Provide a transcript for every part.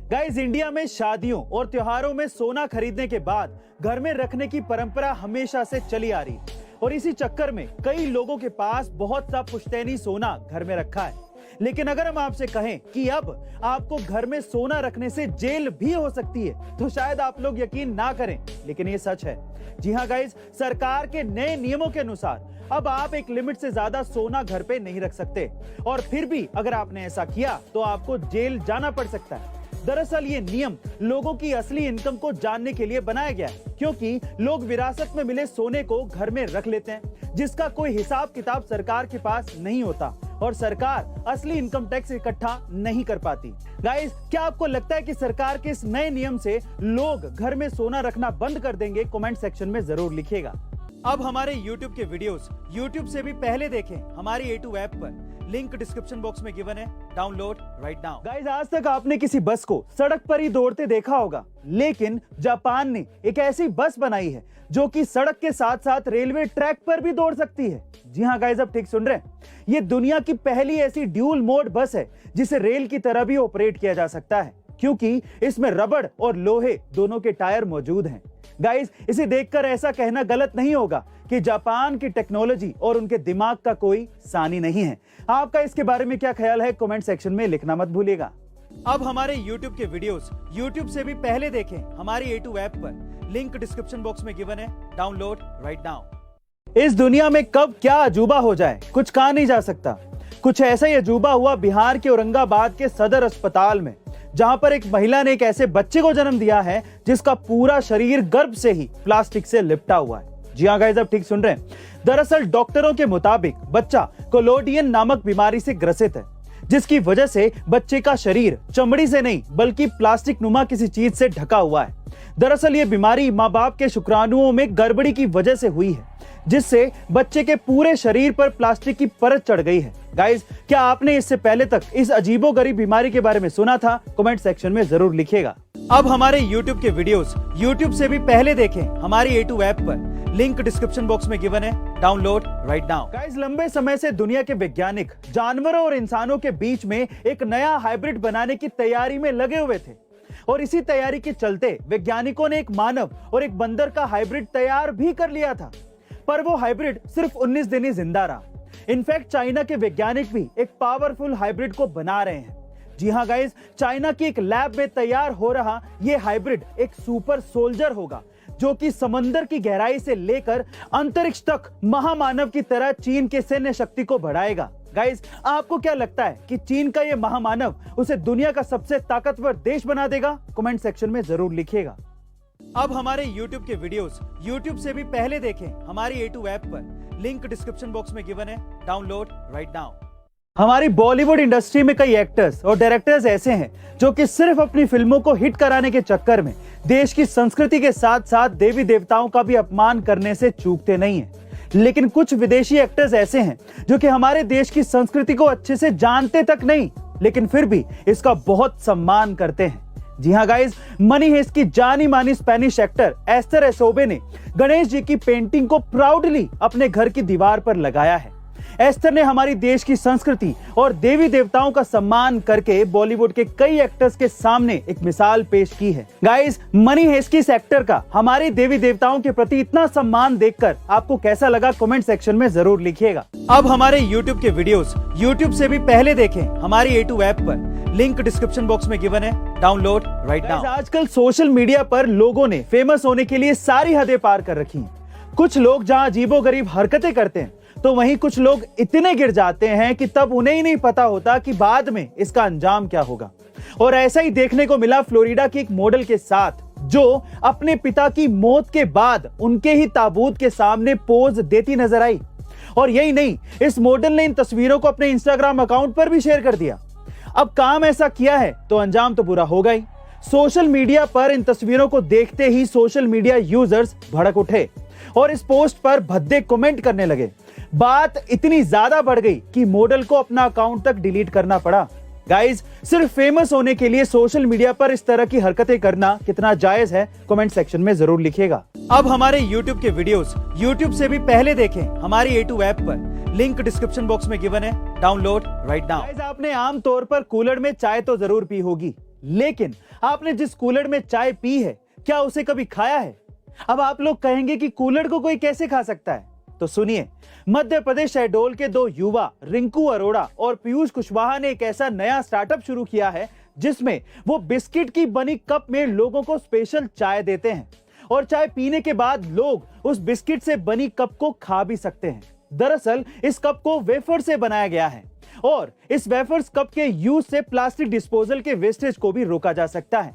Guys, India में शादियों और त्योहारों में सोना खरीदने के बाद घर में रखने की परंपरा हमेशा से चली आ रही है और इसी चक्कर में कई लोगों के पास बहुत सा पुश्तैनी सोना घर में रखा है। लेकिन अगर हम आपसे कहें कि अब आपको घर में सोना रखने से जेल भी हो सकती है तो शायद आप लोग यकीन ना करें, लेकिन ये सच है। जी हाँ गाइस, सरकार के नए नियमों के अनुसार अब आप एक लिमिट से ज्यादा सोना घर पे नहीं रख सकते और फिर भी अगर आपने ऐसा किया तो आपको जेल जाना पड़ सकता है। दरअसल ये नियम लोगों की असली इनकम को जानने के लिए बनाया गया है, क्योंकि लोग विरासत में मिले सोने को घर में रख लेते हैं जिसका कोई हिसाब किताब सरकार के पास नहीं होता और सरकार असली इनकम टैक्स इकट्ठा नहीं कर पाती। गाइस, क्या आपको लगता है कि सरकार के इस नए नियम से लोग घर में सोना रखना बंद कर देंगे? कमेंट सेक्शन में जरूर लिखिएगा। अब हमारे YouTube के वीडियोस YouTube से भी पहले देखें हमारी A2 ऐप पर, लिंक डिस्क्रिप्शन बॉक्स में गिवन है, डाउनलोड राइट नाउ। गाइस, आज तक आपने किसी बस को सड़क पर ही दौड़ते देखा होगा, लेकिन जापान ने एक ऐसी बस बनाई है जो कि सड़क के साथ साथ रेलवे ट्रैक पर भी दौड़ सकती है। जी हाँ गाइस, अब ठीक सुन रहे हैं, ये दुनिया की पहली ऐसी ड्यूल मोड बस है जिसे रेल की तरह भी ऑपरेट किया जा सकता है, क्योंकि इसमें रबड़ और लोहे दोनों के टायर मौजूद हैं। गाइस, इसे देखकर ऐसा कहना गलत नहीं होगा कि जापान की टेक्नोलॉजी और उनके दिमाग का कोई सानी नहीं है। आपका इसके बारे में क्या ख्याल है? कमेंट सेक्शन में लिखना मत भूलिएगा। अब हमारे YouTube के वीडियोस YouTube से भी पहले देखें हमारी A2 ऐप पर, लिंक डिस्क्रिप्शन बॉक्स में गिवन है, डाउनलोड राइट नाउ। इस दुनिया में कब क्या अजूबा हो जाए कुछ कहा नहीं जा सकता। कुछ ऐसा ही अजूबा हुआ बिहार के औरंगाबाद के सदर अस्पताल में, जहां पर एक महिला ने एक ऐसे बच्चे को जन्म दिया है जिसका पूरा शरीर गर्भ से ही प्लास्टिक से लिपटा हुआ है। जी हाँ गाइस, अब ठीक सुन रहे हैं। दरअसल डॉक्टरों के मुताबिक बच्चा कोलोडियन नामक बीमारी से ग्रसित है, जिसकी वजह से बच्चे का शरीर चमड़ी से नहीं बल्कि प्लास्टिक नुमा किसी चीज से ढका हुआ है। दरअसल ये बीमारी माँ बाप के शुक्राणुओं में गड़बड़ी की वजह से हुई है, जिससे बच्चे के पूरे शरीर पर प्लास्टिक की परत चढ़ गई है। गाइस, क्या आपने इससे पहले तक इस अजीबोगरीब बीमारी के बारे में सुना था? कमेंट सेक्शन में जरूर लिखिएगा। अब हमारे YouTube के वीडियोस YouTube से भी पहले देखें हमारी A2 ऐप पर, लिंक डिस्क्रिप्शन बॉक्स में गिवन है, डाउनलोड राइट नाउ। गाइस, लंबे समय से दुनिया के वैज्ञानिक जानवरों और इंसानों के बीच में एक नया हाइब्रिड बनाने की तैयारी में लगे हुए थे और इसी तैयारी के चलते वैज्ञानिकों ने एक मानव और एक बंदर का हाइब्रिड तैयार भी कर लिया था, पर वो हाइब्रिड सिर्फ 19 दिन ही जिंदा रहा। इनफैक्ट चाइना के वैज्ञानिक भी एक पावरफुल हाइब्रिड को बना रहे हैं। जी हाँ गाइस, चाइना की एक लैब में तैयार हो रहा ये हाइब्रिड एक सुपर सोल्जर होगा जो कि समंदर की गहराई से लेकर अंतरिक्ष तक महामानव की तरह चीन के सैन्य शक्ति को बढ़ाएगा। गाइस, आपको क्या लगता है कि चीन का ये महामानव उसे दुनिया का सबसे ताकतवर देश बना देगा? कमेंट सेक्शन में जरूर लिखिएगा। अब हमारे YouTube के वीडियोस YouTube से भी पहले देखें हमारी A2 ऐप पर, लिंक डिस्क्रिप्शन बॉक्स में गिवन है, डाउनलोड राइट नाउ। हमारी बॉलीवुड इंडस्ट्री में कई एक्टर्स और डायरेक्टर्स ऐसे हैं जो कि सिर्फ अपनी फिल्मों को हिट कराने के चक्कर में देश की संस्कृति के साथ साथ देवी देवताओं का भी अपमान करने से चूकते नहीं हैं। लेकिन कुछ विदेशी एक्टर्स ऐसे हैं जो कि हमारे देश की संस्कृति को अच्छे से जानते तक नहीं, लेकिन फिर भी इसका बहुत सम्मान करते हैं। जी हाँ गाइस, मनी हेस्ट की जानी मानी स्पेनिश एक्टर एस्तर एसोबे ने गणेश जी की पेंटिंग को प्राउडली अपने घर की दीवार पर लगाया है। एस्तर ने हमारी देश की संस्कृति और देवी देवताओं का सम्मान करके बॉलीवुड के कई एक्टर्स के सामने एक मिसाल पेश की है। गाइस, मनी हेस्ट की इस एक्टर का हमारे देवी देवताओं के प्रति इतना सम्मान देखकर आपको कैसा लगा? कमेंट सेक्शन में जरूर लिखिएगा। अब हमारे YouTube के वीडियोस YouTube से भी पहले देखें हमारी A2 ऐप पर, लिंक डिस्क्रिप्शन बॉक्स में गिवन है, डाउनलोड राइट नाउ। आजकल सोशल मीडिया पर लोगों ने फेमस होने के लिए सारी हदें पार कर रखी हैं। कुछ लोग जहां अजीबोगरीब हरकतें करते हैं तो वहीं कुछ लोग इतने गिर जाते हैं कि तब उन्हें ही नहीं पता होता कि बाद में इसका अंजाम क्या होगा। और ऐसा ही देखने को मिला फ्लोरिडा की एक मॉडल के साथ, जो अपने पिता की मौत के बाद उनके ही ताबूत के सामने पोज देती नजर आई। और यही नहीं, इस मॉडल ने इन तस्वीरों को अपने इंस्टाग्राम अकाउंट पर भी शेयर कर दिया। अब काम ऐसा किया है तो अंजाम तो बुरा होगा ही। सोशल मीडिया पर इन तस्वीरों को देखते ही सोशल मीडिया यूजर्स भड़क उठे और इस पोस्ट पर भद्दे कमेंट करने लगे। बात इतनी ज्यादा बढ़ गई कि मॉडल को अपना अकाउंट तक डिलीट करना पड़ा। गाइस, सिर्फ फेमस होने के लिए सोशल मीडिया पर इस तरह की हरकतें करना कितना जायज है? कमेंट सेक्शन में जरूर लिखिएगा। अब हमारे YouTube के वीडियोस YouTube से भी पहले देखें हमारी A2 ऐप पर, लिंक डिस्क्रिप्शन बॉक्स में गिवन है, डाउनलोड राइट नाउ। गाइस, आपने आमतौर पर कूलर में चाय तो जरूर पी होगी, लेकिन आपने जिस कुल्हड़ में चाय पी है, क्या उसे कभी खाया है? अब आप लोग कहेंगे कि कुल्हड़ को कोई कैसे खा सकता है, तो सुनिए। मध्य प्रदेश शहडोल के दो युवा रिंकू अरोड़ा और पीयूष कुशवाहा ने एक ऐसा नया स्टार्टअप शुरू किया है जिसमें वो बिस्किट की बनी कप में लोगों को स्पेशल चाय देते हैं और चाय पीने के बाद लोग उस बिस्किट से बनी कप को खा भी सकते हैं। दरअसल इस कप को वेफर से बनाया गया है और इस वेफर्स कप के यूज से प्लास्टिक डिस्पोजल के वेस्टेज को भी रोका जा सकता है।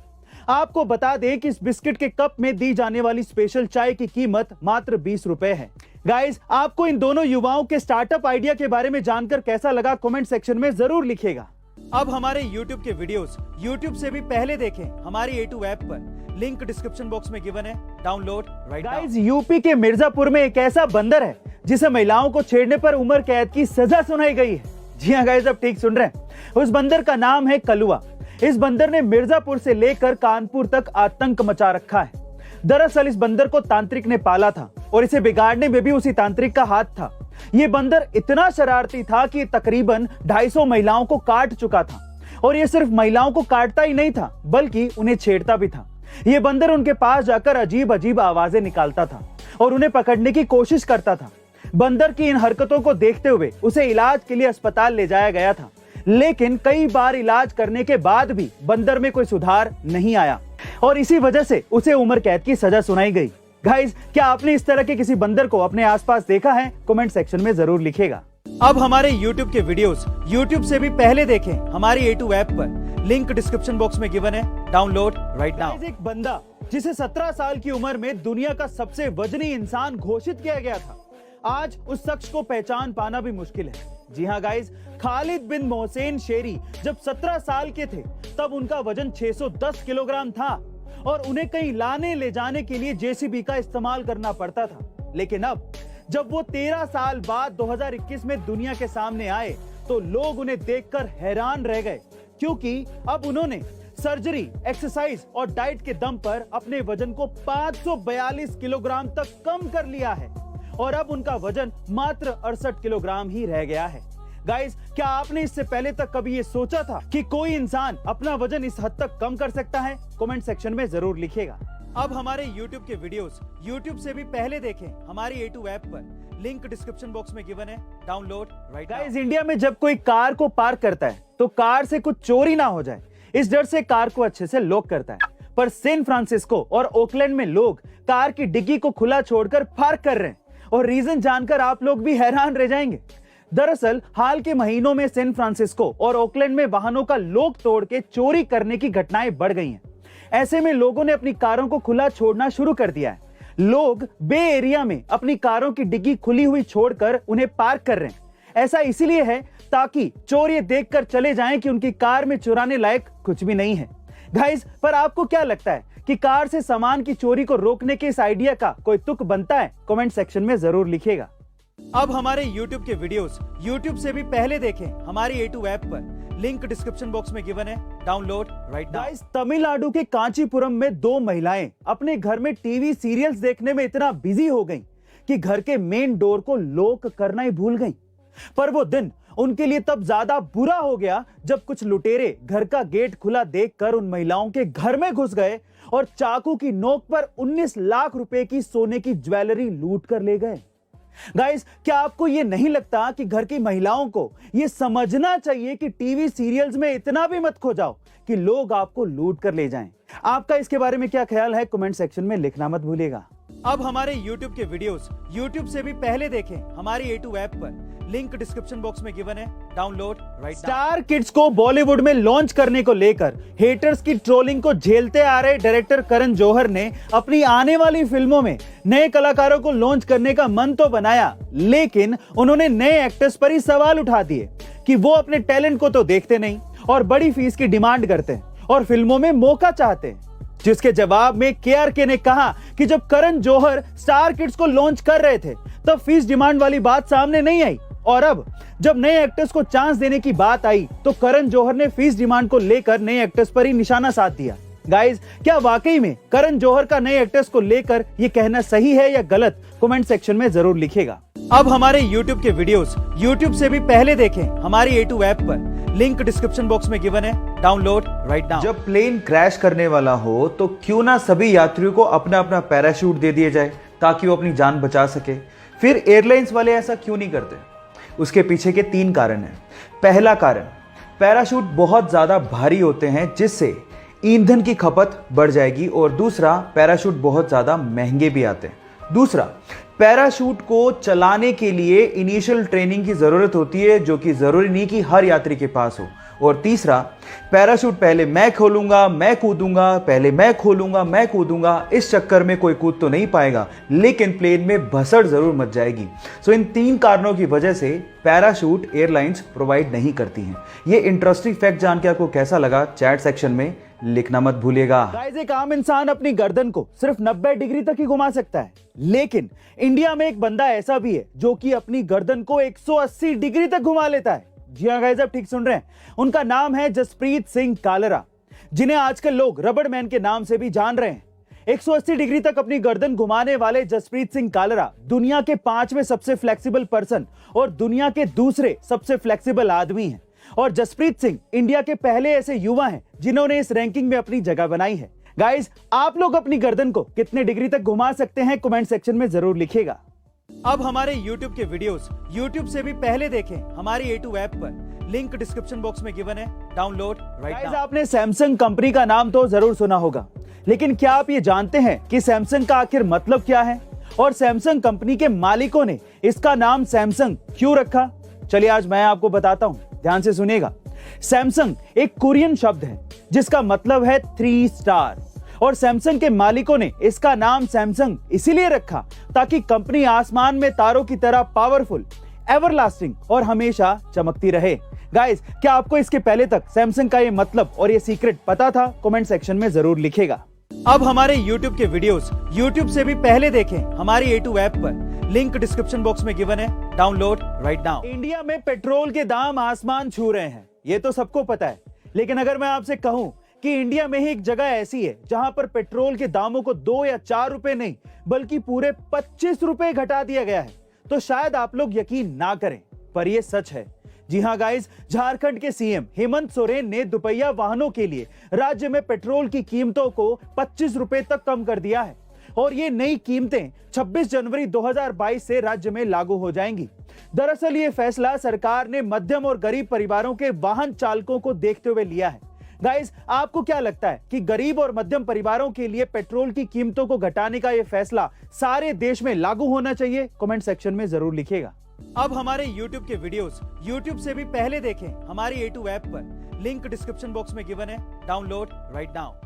आपको बता दें कि इस बिस्किट के कप में दी जाने वाली स्पेशल चाय की कीमत मात्र 20 रुपए है। गाइस, आपको इन दोनों युवाओं के स्टार्टअप आइडिया के बारे में जानकर कैसा लगा, कमेंट सेक्शन में जरूर लिखिएगा। अब हमारे YouTube के वीडियोस YouTube से भी पहले देखें हमारी A2 ऐप पर, लिंक डिस्क्रिप्शन बॉक्स में गिवन है, download right now. Guys, UP के मिर्जापुर में एक ऐसा बंदर है जिसे महिलाओं को छेड़ने पर उम्र कैद की सजा सुनाई गई है। जी हाँ गाइस, अब ठीक सुन रहे हैं। उस बंदर का नाम है कलुआ। इस बंदर ने मिर्जापुर से लेकर कानपुर तक आतंक मचा रखा है। दरअसल इस बंदर को तांत्रिक ने पाला था और इसे बिगाड़ने में भी उसी तांत्रिक का हाथ था। ये बंदर इतना शरारती था कि तकरीबन 250 महिलाओं को काट चुका था और ये सिर्फ महिलाओं को काटता ही नहीं था बल्कि उन्हें छेड़ता भी था। ये बंदर उनके पास जाकर अजीब अजीब आवाजें निकालता था और उन्हें पकड़ने की कोशिश करता था। बंदर की इन हरकतों को देखते हुए उसे इलाज के लिए अस्पताल ले जाया गया था, लेकिन कई बार इलाज करने के बाद भी बंदर में कोई सुधार नहीं आया और इसी वजह से उसे उम्र कैद की सजा सुनाई गई। गाइस, क्या आपने इस तरह के किसी बंदर को अपने आसपास देखा है? कमेंट सेक्शन में जरूर लिखिएगा। अब हमारे YouTube के वीडियोस YouTube से भी पहले देखें हमारी A2 ऐप पर, लिंक डिस्क्रिप्शन बॉक्स में गिवन है, डाउनलोड राइट नाउ। एक बंदा जिसे 17 साल की उम्र में दुनिया का सबसे वजनी इंसान घोषित किया गया था, आज उस शख्स को पहचान पाना भी मुश्किल है। जी हाँ गाइस, खालिद बिन मोहसेन शेरी जब 17 साल के थे तब उनका वजन 610 किलोग्राम था और उन्हें कहीं लाने ले जाने के लिए जेसीबी का इस्तेमाल करना पड़ता था। लेकिन अब जब वो 13 साल बाद 2021 में दुनिया के सामने आए तो लोग उन्हें देखकर हैरान रह गए, क्योंकि अब उन्होंने सर्जरी, एक्सरसाइज और डाइट के दम पर अपने वजन को 542 किलोग्राम तक कम कर लिया है और अब उनका वजन मात्र 68 किलोग्राम ही रह गया है। गाइस, क्या आपने इससे पहले तक कभी ये सोचा था कि कोई इंसान अपना वजन इस हद तक कम कर सकता है? कमेंट सेक्शन में जरूर लिखिएगा। अब हमारे YouTube के वीडियोस YouTube से भी पहले देखें हमारी A2 ऐप पर, लिंक डिस्क्रिप्शन बॉक्स में गिवन है, download right now. Guys, India में जब कोई कार को पार्क करता है तो कार से कुछ चोरी ना हो जाए, इस डर से कार को अच्छे से लॉक करता है। पर सैन फ्रांसिस्को और ओकलैंड में लोग कार की डिग्गी को खुला छोड़कर पार्क कर रहे हैं और रीजन जानकर आप लोग भी हैरान रह जाएंगे। दरअसल हाल के महीनों में सैन फ्रांसिस्को और ओकलैंड में वाहनों का लॉक तोड़ के चोरी करने की घटनाएं बढ़ गई हैं। ऐसे में लोगों ने अपनी कारों को खुला छोड़ना शुरू कर दिया है। लोग बे एरिया में अपनी कारों की डिग्गी खुली हुई छोड़कर उन्हें पार्क कर रहे हैं। ऐसा इसीलिए है ताकि चोर ये देखकर चले जाएं कि उनकी कार में चुराने लायक कुछ भी नहीं है। गाइस, पर आपको क्या लगता है कि कार से सामान की चोरी को रोकने के इस आइडिया का कोई तुक बनता है? कमेंट सेक्शन में जरूर लिखिएगा। अब हमारे YouTube के वीडियोस YouTube से भी पहले देखें हमारी A2 ऐप पर, लिंक डिस्क्रिप्शन बॉक्स में गिवन है, download right now. Guys, Tamil Nadu के कांचीपुरम में दो महिलाएं अपने घर में टीवी सीरियल्स देखने में इतना बिजी हो गईं कि घर के मेन डोर को लॉक करना ही भूल गईं। पर वो दिन उनके लिए तब ज्यादा बुरा हो गया जब कुछ लुटेरे घर का गेट खुला देखकर उन महिलाओं के घर में घुस गए और चाकू की नोक पर 19 लाख रुपए की सोने की ज्वेलरी लूट कर ले गए। गाइस, क्या आपको यह नहीं लगता कि घर की महिलाओं को यह समझना चाहिए कि टीवी सीरियल्स में इतना भी मत खो जाओ कि लोग आपको लूट कर ले जाएं? आपका इसके बारे में क्या ख्याल है? कमेंट सेक्शन में लिखना मत भूलिएगा। अब हमारे YouTube के वीडियोस YouTube से भी पहले देखें हमारी A2 ऐप पर, लिंक डिस्क्रिप्शन बॉक्स में गिवन है, download right now. Star kids को बॉलीवुड में लॉन्च करने को लेकर हेटर्स की ट्रोलिंग को झेलते आ रहे डायरेक्टर करण जौहर ने अपनी आने वाली फिल्मों में नए कलाकारों को लॉन्च करने का मन तो बनाया, लेकिन उन्होंने नए एक्टर्स पर ही सवाल उठा दिए कि वो अपने टैलेंट को तो देखते नहीं और बड़ी फीस की डिमांड करते हैं और फिल्मों में मौका चाहते हैं। जिसके जवाब में KRK ने कहा कि जब करण जौहर स्टार किड्स को लॉन्च कर रहे थे तब फीस डिमांड वाली बात सामने नहीं आई और अब जब नए एक्टर्स को चांस देने की बात आई तो करण जौहर ने फीस डिमांड को लेकर नए एक्टर्स पर ही निशाना साध दिया। गाइस, क्या वाकई में करण जौहर का नए एक्टर्स को लेकर यह कहना सही है या गलत? कमेंट सेक्शन में जरूर लिखिएगा। अब हमारे YouTube के वीडियोस YouTube से भी पहले देखें हमारी A2 ऐप पर, लिंक डिस्क्रिप्शन बॉक्स में गिवन है, डाउनलोड राइट नाउ। जब प्लेन क्रैश करने वाला हो तो क्यों ना सभी यात्रियों को अपना अपना पैराशूट दे दिया जाए ताकि वो अपनी जान बचा सके। फिर एयरलाइंस वाले ऐसा क्यों नहीं करते? उसके पीछे के 3 कारण हैं। पहला कारण, पैराशूट बहुत ज्यादा भारी होते हैं जिससे ईंधन की खपत बढ़ जाएगी, और दूसरा, पैराशूट बहुत ज्यादा महंगे भी आते हैं। दूसरा, पैराशूट को चलाने के लिए इनिशियल ट्रेनिंग की जरूरत होती है जो कि जरूरी नहीं कि हर यात्री के पास हो। और तीसरा, पैराशूट पहले मैं खोलूंगा मैं कूदूंगा, पहले मैं खोलूंगा मैं कूदूंगा, इस चक्कर में कोई कूद तो नहीं पाएगा लेकिन प्लेन में भसड़ जरूर मच जाएगी। सो इन 3 कारणों की वजह से पैराशूट एयरलाइंस प्रोवाइड नहीं करती हैं। ये इंटरेस्टिंग फैक्ट जान के आपको कैसा लगा, चैट सेक्शन में लिखना मत भूलिएगा। गाइस, एक आम इंसान अपनी गर्दन को सिर्फ 90 डिग्री तक ही घुमा सकता है, लेकिन इंडिया में एक बंदा ऐसा भी है जो कि अपनी गर्दन को 180 डिग्री तक घुमा लेता है। जी हाँ गाइस, आप ठीक सुन रहे हैं। उनका नाम है जसप्रीत सिंह कालरा, जिन्हें आजकल लोग रबड़ मैन के नाम से भी जान रहे हैं। 180 डिग्री तक अपनी गर्दन घुमाने वाले जसप्रीत सिंह कालरा दुनिया के 5वें सबसे फ्लेक्सिबल पर्सन और दुनिया के दूसरे सबसे फ्लेक्सिबल आदमी हैं। और जसप्रीत सिंह इंडिया के पहले ऐसे युवा हैं जिन्होंने इस रैंकिंग में अपनी जगह बनाई है। गाइस, आप लोग अपनी गर्दन को कितने डिग्री तक घुमा सकते हैं कमेंट सेक्शन में जरूर लिखिएगा। अब हमारे YouTube के वीडियोस YouTube से भी पहले देखें हमारी A2 ऐप पर, लिंक डिस्क्रिप्शन बॉक्स में गिवन है, डाउनलोड राइट नाउ। आपने सैमसंग कंपनी का नाम तो जरूर सुना होगा, लेकिन क्या आप ये जानते हैं कि सैमसंग का आखिर मतलब क्या है और सैमसंग कंपनी के मालिकों ने इसका नाम सैमसंग क्यों रखा? चलिए आज मैं आपको बताता हूं, ध्यान से सुनिएगा। सैमसंग एक कोरियन शब्द है जिसका मतलब है 3 स्टार, और सैमसंग के मालिकों ने इसका नाम सैमसंग इसीलिए रखा ताकि कंपनी आसमान में तारों की तरह पावरफुल, एवरलास्टिंग और हमेशा चमकती रहे। गाइस, क्या आपको इसके पहले तक सैमसंग का ये मतलब और ये सीक्रेट पता था? कमेंट सेक्शन में जरूर लिखिएगा। अब हमारे YouTube के वीडियोस YouTube से भी पहले देखें हमारी A2 ऐप पर, लिंक डिस्क्रिप्शन बॉक्स में गिवन है, डाउनलोड राइट नाउ। इंडिया में पेट्रोल के दाम आसमान छू रहे हैं, ये तो सबको पता है, लेकिन अगर मैं आपसे कहूं कि इंडिया में ही एक जगह ऐसी है जहां पर पेट्रोल के दामों को 2 या 4 रुपए नहीं बल्कि पूरे 25 रुपए घटा दिया गया है, तो शायद आप लोग यकीन ना करें, पर यह सच है। जी हां गाइस, झारखंड के सीएम हेमंत सोरेन ने दुपहिया वाहनों के लिए राज्य में पेट्रोल की कीमतों को 25 रुपए तक कम कर दिया है, और ये नई कीमतें 26 जनवरी 2022 से राज्य में लागू हो जाएंगी। दरअसल ये फैसला सरकार ने मध्यम और गरीब परिवारों के वाहन चालकों को देखते हुए लिया है। गाइस, आपको क्या लगता है कि गरीब और मध्यम परिवारों के लिए पेट्रोल की कीमतों को घटाने का यह फैसला सारे देश में लागू होना चाहिए? कमेंट सेक्शन में जरूर लिखिएगा। अब हमारे YouTube के वीडियोस YouTube से भी पहले देखें हमारी A2 ऐप पर, लिंक डिस्क्रिप्शन बॉक्स में गिवन है, डाउनलोड राइट नाउ।